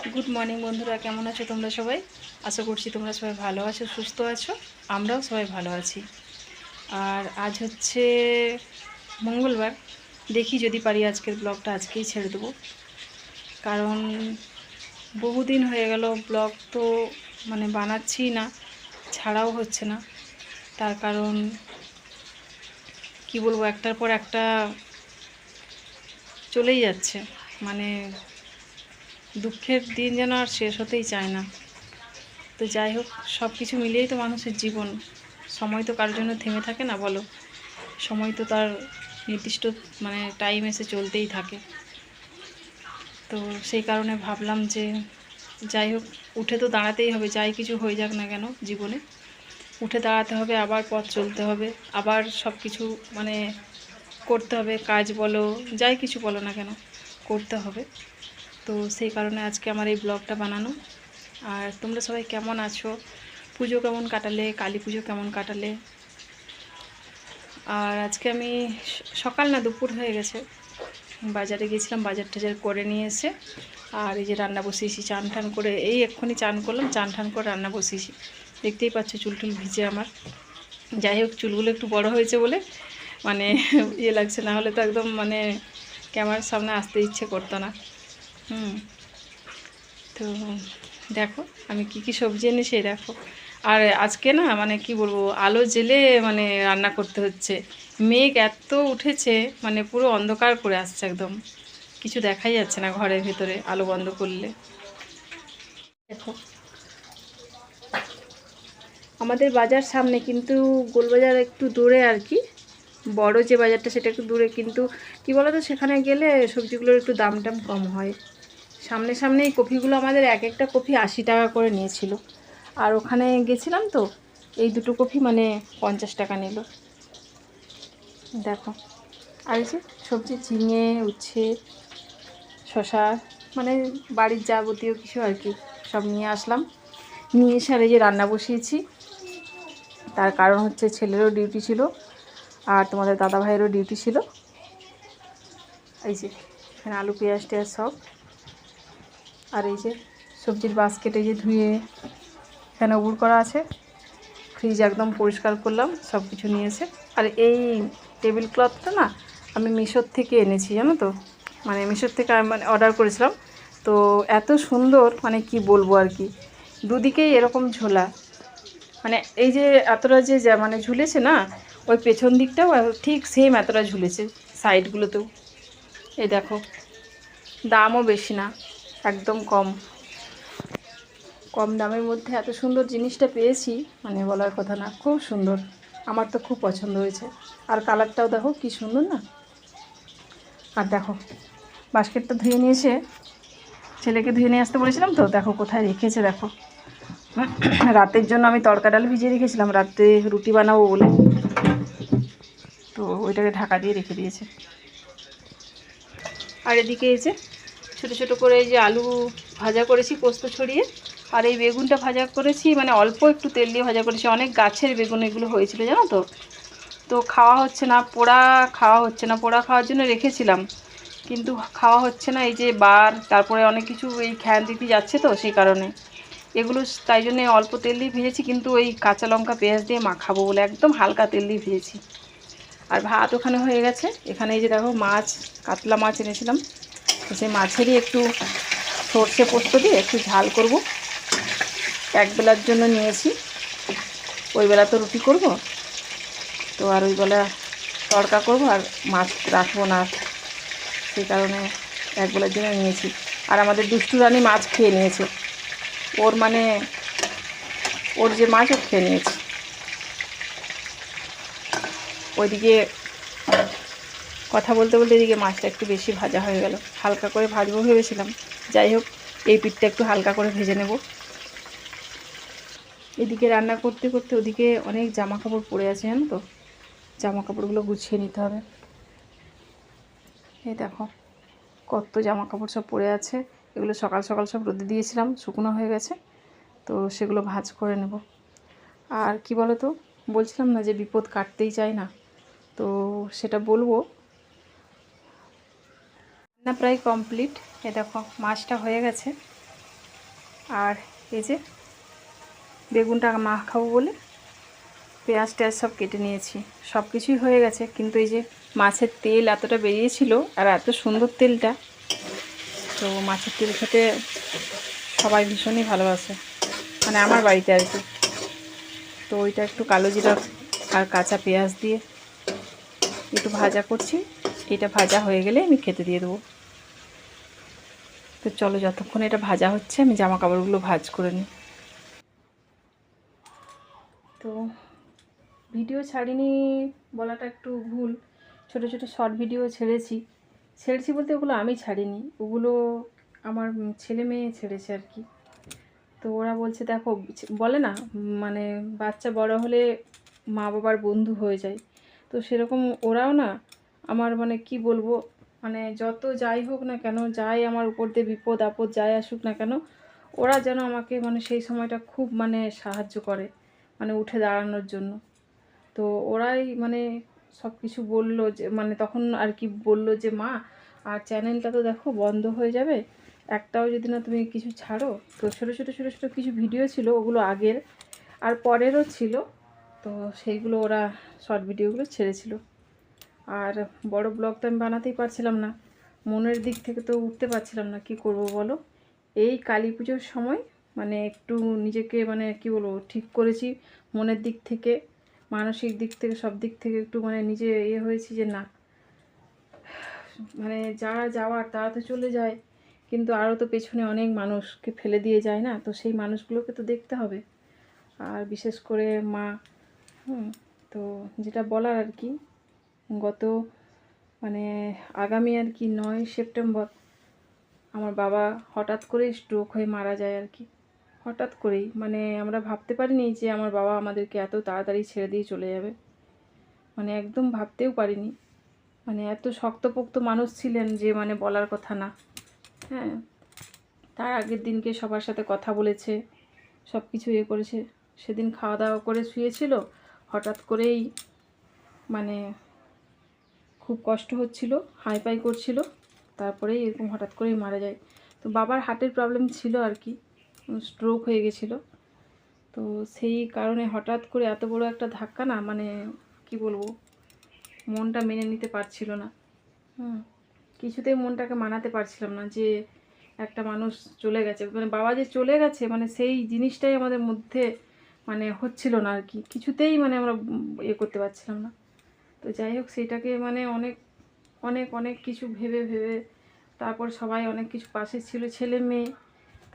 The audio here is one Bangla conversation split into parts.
গুড মর্নিং বন্ধুরা, কেমন আছো তোমরা সবাই? আশা করছি তোমরা সবাই ভালো আছো, সুস্থ আছো। আমরাও সবাই ভালো আছি। আর আজ হচ্ছে মঙ্গলবার। দেখি যদি পারি আজকের ব্লগটা আজকেই ছেড়ে দেবো, কারণ বহুদিন হয়ে গেল ব্লগ তো বানাচ্ছি না, ছাড়াও হচ্ছে না। তার কারণ কি বলবো, একটার পর একটা চলেই যাচ্ছে। মানে দুঃখের দিন যেন আর শেষ হতেই চায় না। তো যাই হোক, সব কিছু মিলিয়েই তো মানুষের জীবন। সময় তো কারোর জন্য থেমে থাকে না, বলো? সময় তো তার নির্দিষ্ট টাইম এসে চলতেই থাকে। তো সেই কারণে ভাবলাম যে যাই হোক, উঠে তো দাঁড়াতেই হবে, যাই কিছু হয়ে যাক না কেন জীবনে। উঠে দাঁড়াতে হবে, আবার পথ চলতে হবে, আবার সব কিছু করতে হবে। কাজ বলো, যাই কিছু বলো না কেন, করতে হবে। তো সেই কারণে আজকে আমার এই ব্লগটা বানানো। আর তোমরা সবাই কেমন আছো? পুজো কেমন কাটালে? কালী পুজো কেমন কাটালে? আর আজকে আমি সকাল না দুপুর হয়ে গেছে, বাজারে গেছিলাম, বাজার টাজার করে নিয়ে এসে আর এই যে রান্না বসিয়েছি। চান টান করে এই এক্ষুনি চান করলাম, চান টান করে রান্না বসিয়েছি। দেখতেই পাচ্ছ চুল টুল ভিজে আমার। যাই হোক, চুলগুলো একটু বড় হয়েছে বলে ইয়ে লাগছে, না হলে তো একদম ক্যামেরার সামনে আসতে ইচ্ছে করতো না। তো দেখো আমি কি সবজি এনেছি, দেখো। আর আজকে না কি বলবো, আলো জেলে রান্না করতে হচ্ছে। মেঘ এত উঠেছে, পুরো অন্ধকার করে আসছে, একদম কিছু দেখাই যাচ্ছে না ঘরের ভেতরে আলো বন্ধ করলে। দেখো, আমাদের বাজার সামনে, কিন্তু গোলবাজার একটু দূরে আর কি। বড় যে বাজারটা সেটা একটু দূরে, কিন্তু কি বলো তো, সেখানে গেলে সবজিগুলোর একটু দাম টাম কম হয়। সামনে সামনে এই কপিগুলো আমাদের এক একটা কপি 80 টাকা করে নিয়েছিল। আর ওখানে গেছিলাম তো, এই দুটো কপি 50 টাকা নিল। দেখো, আর এই যে সবজি, ঝিঙে, উচ্ছে, শশা, বাড়ির যাবতীয় কিছু আর কি, সব নিয়ে আসলাম। নিয়ে এসে আর এই যে রান্না বসিয়েছি। তার কারণ হচ্ছে ছেলেরও ডিউটি ছিল, আর তোমাদের দাদা ভাইয়েরও ডিউটি ছিল। এই যে এখানে আলু পেঁয়াজ টেয়াজ সব। আর এই যে সবজির বাস্কেটে যে ধুয়ে এখানে উবুড় করা আছে। ফ্রিজ একদম পরিষ্কার করলাম, সব কিছু নিয়েছে। আর এই টেবিল ক্লথটা না আমি মিশোর থেকে এনেছি, জানো তো। মিশোর থেকে আমি অর্ডার করেছিলাম। তো এত সুন্দর, কি বলবো আর কি, দুদিকেই এরকম ঝোলা। এই যে এতটা যে ঝুলেছে না, ওই পেছন দিকটাও ঠিক সেম এতটা ঝুলেছে, সাইডগুলোতেও। এই দেখো, দামও বেশি না, একদম কম কম দামের মধ্যে এত সুন্দর জিনিসটা পেয়েছি, বলার কথা না। খুব সুন্দর, আমার তো খুব পছন্দ হয়েছে। আর কালারটাও দেখো কি সুন্দর না। আর দেখো, বাস্কেটটা ধুয়ে নিয়ে এসে ছেলেকে ধুয়ে নিয়ে আসতে বলেছিলাম, তো দেখো কোথায় রেখেছে। দেখো, রাতের জন্য আমি তড়কা ডাল ভিজিয়ে রেখেছিলাম, রাতে রুটি বানাবো বলে, তো ওইটাকে ঢাকা দিয়ে রেখে দিয়েছে। আর এদিকে এই যে ছোটো ছোটো করে এই যে আলু ভাজা করেছি পোস্ত ছড়িয়ে। আর এই বেগুনটা ভাজা করেছি, অল্প একটু তেল দিয়ে ভাজা করেছি। অনেক গাছের বেগুন এগুলো হয়েছিল, জানো তো। তো খাওয়া হচ্ছে না, পোড়া খাওয়া হচ্ছে না। পোড়া খাওয়ার জন্য রেখেছিলাম, কিন্তু খাওয়া হচ্ছে না। এই যে বার, তারপরে অনেক কিছু এই খ্যান দিতে যাচ্ছে, তো সেই কারণে এগুলো, তাই জন্যে অল্প তেল দিয়ে ভেজেছি। কিন্তু ওই কাঁচা লঙ্কা পেঁয়াজ দিয়ে মাখাবো বলে একদম হালকা তেল দিয়ে ভেজেছি। আর ভাত ওখানে হয়ে গেছে। এখানে এই যে দেখো মাছ, কাতলা মাছ এনেছিলাম। তো সেই মাছেরই একটু সর্ষে পোস্ত দিয়ে একটু ঝাল করব। এক বেলার জন্য নিয়েছি, ওই বেলা তো রুটি করব, তো আর ওই বেলা তড়কা করব, আর মাছ রাখবো না, সেই কারণে এক বেলার জন্য নিয়েছি। আর আমাদের দুষ্টু রানী মাছ খেয়ে নিয়েছে, ওর ওর যে মাছ ও খেয়ে নিয়েছে। ওইদিকে কথা বলতে বলতে এদিকে মাছটা একটু বেশি ভাজা হয়ে গেল। হালকা করে ভাজবো ভেবেছিলাম, যাই হোক এই পিঠটা একটু হালকা করে ভেজে নেব। এদিকে রান্না করতে করতে ওদিকে অনেক জামা কাপড় পরে আছে, জানো তো। জামা কাপড়গুলো গুছিয়ে নিতে হবে। এই দেখো কত জামা কাপড় সব পরে আছে। এগুলো সকাল সকাল সব রোদে দিয়েছিলাম, শুকনো হয়ে গেছে, তো সেগুলো ভাঁজ করে নেব। আর কি বলো তো, বলছিলাম না যে বিপদ কাটতেই চায় না, তো সেটা বলবো না। প্রায় কমপ্লিট। এ দেখো মাছটা হয়ে গেছে, আর এই যে বেগুনটা মাখাবো বলে পেঁয়াজ টেয়াজ সব কেটে নিয়েছি, সব কিছুই হয়ে গেছে। কিন্তু এই যে মাছের তেল এতটা বেরিয়েছিল আর এত সুন্দর তেলটা, তো মাছের তেল খেতে সবাই ভীষণই ভালোবাসে, মানে আমার বাড়িতে আর কি। তো ওইটা একটু কালো জিরা আর কাঁচা পেঁয়াজ দিয়ে একটু ভাজা করছি। এটা ভাজা হয়ে গেলে আমি খেতে দিয়ে দেবো। তো চলো, যতক্ষণ এটা ভাজা হচ্ছে আমি জামা কাপড়গুলো ভাঁজ করে নিই। তো ভিডিও ছাড়িনি বলাটা একটু ভুল, ছোট ছোট শর্ট ভিডিও ছেড়েছি বলতে ওগুলো আমি ছাড়িনি, ওগুলো আমার ছেলে মেয়ে ছেড়েছে আর কি। তো ওরা বলছে দেখো, বলে না মানে বাচ্চা বড় হলে মা বাবার বন্ধু হয়ে যায়, তো সেরকম ওরাও না আমার, মানে কি বলবো, মানে যত যাই হোক না কেন, যাই আমার উপর দিয়ে বিপদ আপদ যাই আসুক না কেন, ওরা যেন আমাকে মানে সেই সময়টা খুব মানে সাহায্য করে, মানে উঠে দাঁড়ানোর জন্য। তো ওরাই মানে সব কিছু বললো যে, মানে তখন আর কি বললো যে মা আর চ্যানেলটা তো দেখো বন্ধ হয়ে যাবে, একটাও যদি না তুমি কিছু ছাড়ো। তো ছোটো ছোটো ছোটো ছোটো কিছু ভিডিও ছিল, ওগুলো আগের আর পরেরও ছিল, তো সেইগুলো ওরা শর্ট ভিডিওগুলো ছেড়েছিল। আর বড় ব্লগ তো আমি বানাতেই পারছিলাম না, মনের দিক থেকে তো উঠতে পারছিলাম না, কি করব বলো। এই কালী পুজোর সময় মানে একটু নিজেকে মানে কি বলবো ঠিক করেছি, মনের দিক থেকে মানসিক দিক থেকে সব দিক থেকে একটু মানে নিজে হয়েছি যে না, মানে যারা যাওয়ার তারা তো চলে যায়, কিন্তু আরও তো পেছনে অনেক মানুষকে ফেলে দিয়ে যায় না, তো সেই মানুষগুলোকে তো দেখতে হবে। আর বিশেষ করে মা, তো যেটা বলার আর কি, গত মানে আগামী আর কি 9 সেপ্টেম্বর আমার বাবা হঠাৎ করে স্ট্রোক হয়ে মারা যায় আর কি। হঠাৎ করেই, মানে আমরা ভাবতে পারিনি যে আমার বাবা আমাদেরকে এত তাড়াতাড়ি ছেড়ে দিয়ে চলে যাবে, মানে একদম ভাবতেও পারিনি। মানে এত শক্তপোক্ত মানুষ ছিলেন যে মানে বলার কথা না। হ্যাঁ, তার আগের দিনকে সবার সাথে কথা বলেছে, সব কিছু করেছে। সেদিন খাওয়া দাওয়া করে শুয়েছিল, হঠাৎ করেই মানে খুব কষ্ট হচ্ছিল, হাইপাই করছিল, তারপরেই এরকম হঠাৎ করেই মারা যায়। তো বাবার হার্টের প্রবলেম ছিল আর কি, স্ট্রোক হয়ে গেছিলো। তো সেই কারণে হঠাৎ করে এত বড় একটা ধাক্কা না, মানে কি বলবো, মনটা মেনে নিতে পারছিল না। কিছুতেই মনটাকে মানাতে পারছিলাম না যে একটা মানুষ চলে গেছে, মানে বাবা যে চলে গেছে, মানে সেই জিনিসটাই আমাদের মধ্যে মানে হচ্ছিল না আর কি, কিছুতেই মানে আমরা করতে পারছিলাম না। তো যাই হোক, সেইটাকে মানে অনেক অনেক অনেক কিছু ভেবে ভেবে তারপর সবাই অনেক কিছু পাশে ছিল, ছেলে মেয়ে,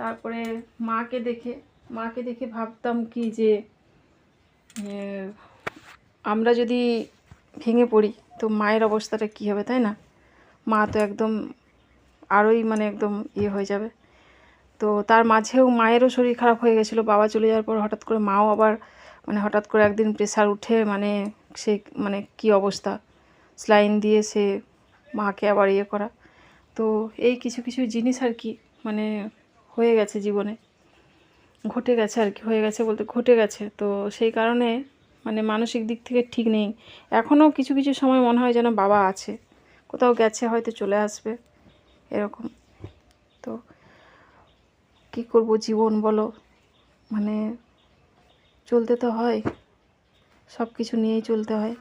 তারপরে মাকে দেখে ভাবতাম কি যে আমরা যদি ভেঙে পড়ি তো মায়ের অবস্থাটা কী হবে, তাই না? মা তো একদম আরোই মানে একদম হয়ে যাবে। তো তার মাঝেও মায়েরও শরীর খারাপ হয়ে গেছিলো, বাবা চলে যাওয়ার পর হঠাৎ করে মাও আবার মানে হঠাৎ করে একদিন প্রেশার উঠে, মানে সে মানে কী অবস্থা, স্লাইন দিয়ে সে মাকে আবার করা। তো এই কিছু কিছু জিনিস আর কি মানে হয়ে গেছে জীবনে, ঘটে গেছে আর কি, হয়ে গেছে বলতে ঘটে গেছে। তো সেই কারণে মানে মানসিক দিক থেকে ঠিক নেই এখনও। কিছু কিছু সময় মনে হয় যেন বাবা আছে, কোথাও গেছে, হয়তো চলে আসবে এরকম। তো কি করব, জীবন বলো, মানে চলতে তো হয়, সব কিছু নিয়েই চলতে হয়,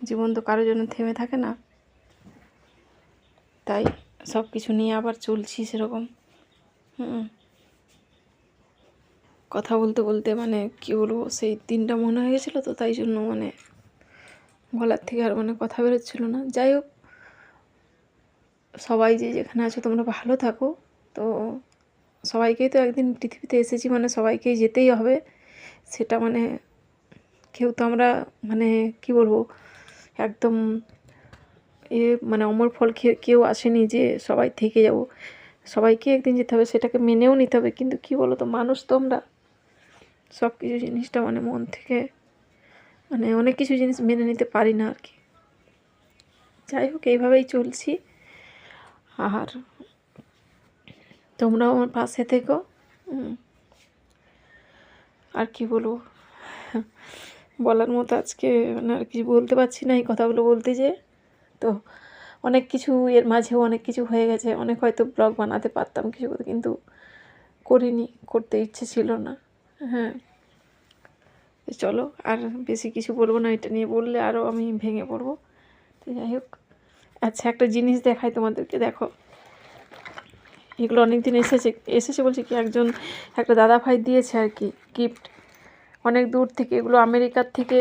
জীবন তো কারোর জন্য থেমে থাকে না, তাই সব কিছু নিয়ে আবার চলছি সেরকম। কথা বলতে বলতে মানে কি বলবো, সেই দিনটা মনে হয়ে গেছিলো, তো তাই জন্য মানে গলার থেকে আর মানে কথা বেরোচ্ছিলো না। যাই হোক, সবাই যে যেখানে আছো তোমরা ভালো থাকো। তো সবাইকেই তো একদিন পৃথিবীতে এসেছি, মানে সবাইকেই যেতেই হবে, সেটা মানে কেউ তো আমরা মানে কি বলবো একদম মানে অমর ফল কেউ আসেনি যে সবাই থেকে যাব, সবাইকে একদিন যেতে হবে, সেটাকে মেনেও নিতে হবে। কিন্তু কি বলো তো, মানুষ তো আমরা, সব কিছু জিনিসটা মানে মন থেকে মানে অনেক কিছু জিনিস মেনে নিতে পারি না আর কি। যাই হোক, এইভাবেই চলছি, আর তোমরাও আমার পাশে থেকো। আর কি বলবো, বলার মতো আজকে মানে আর কিছু বলতে পারছি না এই কথাগুলো বলতে যে। তো অনেক কিছু এর মাঝেও অনেক কিছু হয়ে গেছে, অনেক হয়তো ব্লগ বানাতে পারতাম কিছু, কিন্তু করিনি, করতে ইচ্ছে ছিল না। হ্যাঁ, চলো আর বেশি কিছু বলবো না, এটা নিয়ে বললে আরও আমি ভেঙে পড়বো। তো যাই হোক, আচ্ছা একটা জিনিস দেখাই তোমাদেরকে, দেখো এগুলো অনেক দিন এসেছে বলছে কি একটা দাদা ভাই দিয়েছে আর কি গিফট, অনেক দূর থেকে। এগুলো আমেরিকার থেকে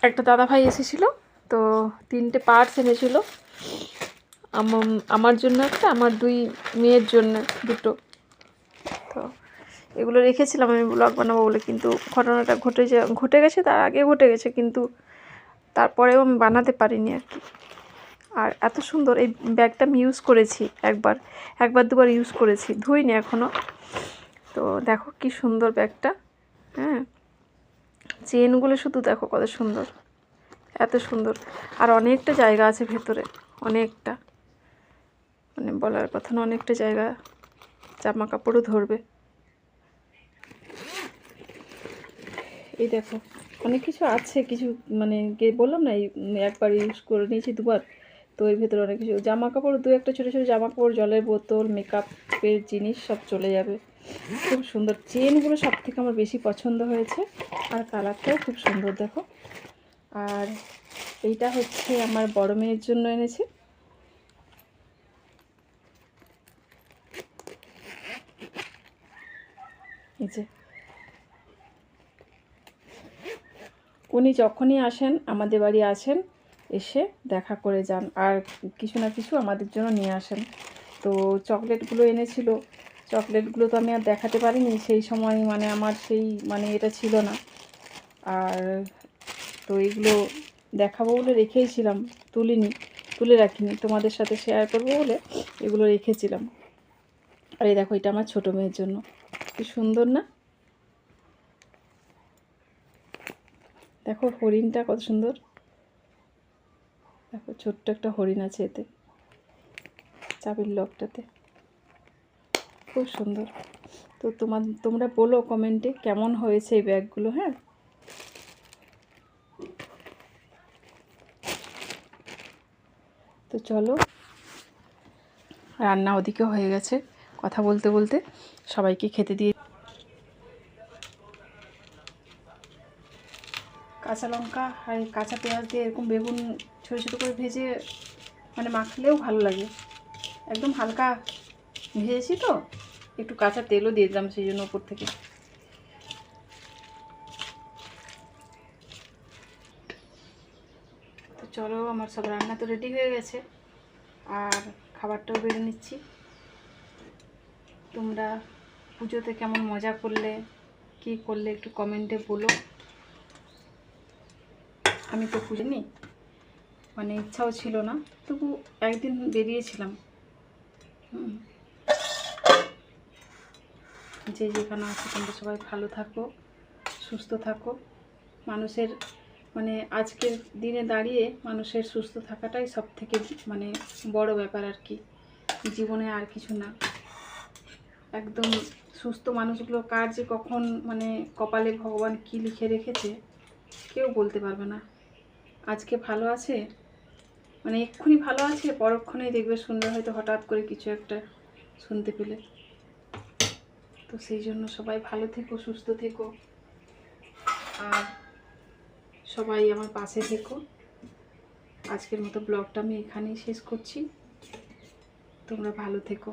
একটা দাদা ভাই এসেছিলো, তো 3টে পার্টস এনেছিল, আমার জন্য একটা, আমার 2 মেয়ের জন্য 2টো। তো এগুলো রেখেছিলাম আমি ব্লগ বানাবো বলে, কিন্তু ঘটনাটা ঘটে গেছে, তার আগে ঘটে গেছে, কিন্তু তারপরেও আমি বানাতে পারিনি আর কি। আর এত সুন্দর এই ব্যাগটা আমি ইউজ করেছি একবার দুবার ইউজ করেছি, ধুইনি এখনও। তো দেখো কি সুন্দর ব্যাগটা। হ্যাঁ, চেনগুলো শুধু দেখো কত সুন্দর, এত সুন্দর। আর অনেকটা জায়গা আছে ভেতরে, অনেকটা, মানে বলার কথা না, অনেকটা জায়গা, জামা কাপড়ও ধরবে। এই দেখো অনেক কিছু আছে, কিছু মানে বললাম না, একবার ইউজ করে নিয়েছি 2বার, তো এর ভেতরে অনেক কিছু জামা কাপড়, 2-একটা ছোটো ছোটো জামা কাপড়, জলের বোতল, মেকআপের জিনিস সব চলে যাবে। খুব সুন্দর, চেনগুলো সব থেকে আমার বেশি পছন্দ হয়েছে, আর কালারটাও খুব সুন্দর দেখো। আর এইটা হচ্ছে আমার বড় মেয়ের জন্য এনেছি। এই যে উনি যখনই আসেন, আমাদের বাড়ি আসেন, এসে দেখা করে যান, আর কিছু না কিছু আমাদের জন্য নিয়ে আসেন। তো চকলেটগুলো এনেছিল, চকলেটগুলো তো আমি আর দেখাতে পারিনি সেই সময়, মানে আমার সেই এটা ছিল না। আর তো এইগুলো দেখাবো বলে রেখেইছিলাম, তুলে রাখিনি, তোমাদের সাথে শেয়ার করবো বলে এগুলো রেখেছিলাম। আর এই দেখো, এটা আমার ছোটো মেয়ের জন্য, কি সুন্দর না? দেখো হরিণটা কত সুন্দর, দেখো ছোট্ট একটা হরিণ আছে এতে, চাবির লকটাতে, খুব সুন্দর। তো তোমরা বলো কমেন্টে কেমন হয়েছে এই ব্যাগগুলো। হ্যাঁ, তো চলো, রান্না ওদিকে হয়ে গেছে, কথা বলতে বলতে সবাইকে খেতে দিয়ে, কাঁচা লঙ্কা আর কাঁচা পেঁয়াজ দিয়ে এরকম বেগুন ছোটো ছোটো করে ভেজে মানে মাখলেও ভালো লাগে। একদম হালকা ভেজেছি তো, একটু কাঁচা তেলও দিয়ে দিলাম সেই জন্য উপর থেকে। তো চলো, আমার সব রান্না তো রেডি হয়ে গেছে, আর খাবারটাও বেড়ে নিচ্ছি। তোমরা পুজোতে কেমন মজা করলে, কী করলে একটু কমেন্টে বলো। আমি তো পুজো নিই, মানে ইচ্ছাও ছিল না, তবু একদিন বেরিয়েছিলাম। যে যেখানে আছে তোমরা সবাই ভালো থাকো, সুস্থ থাকো। মানুষের মানে আজকের দিনে দাঁড়িয়ে মানুষের সুস্থ থাকাটাই সব থেকে মানে বড় ব্যাপার আর কি, জীবনে আর কিছু না। একদম সুস্থ মানুষগুলো কার যে কখন মানে কপালে ভগবান কি লিখে রেখেছে কেউ বলতে পারবে না। আজকে ভালো আছে, মানে এক্ষুনি ভালো আছে, পরক্ষণেই দেখবে শুনলে হয়তো হঠাৎ করে কিছু একটা শুনতে পেলে। তো সেই জন্য সবাই ভালো থেকো, সুস্থ থেকো, আর সবাই আমার পাশে থেকো। আজকের মতো ব্লগটা আমি এখানেই শেষ করছি, তোমরা ভালো থেকো।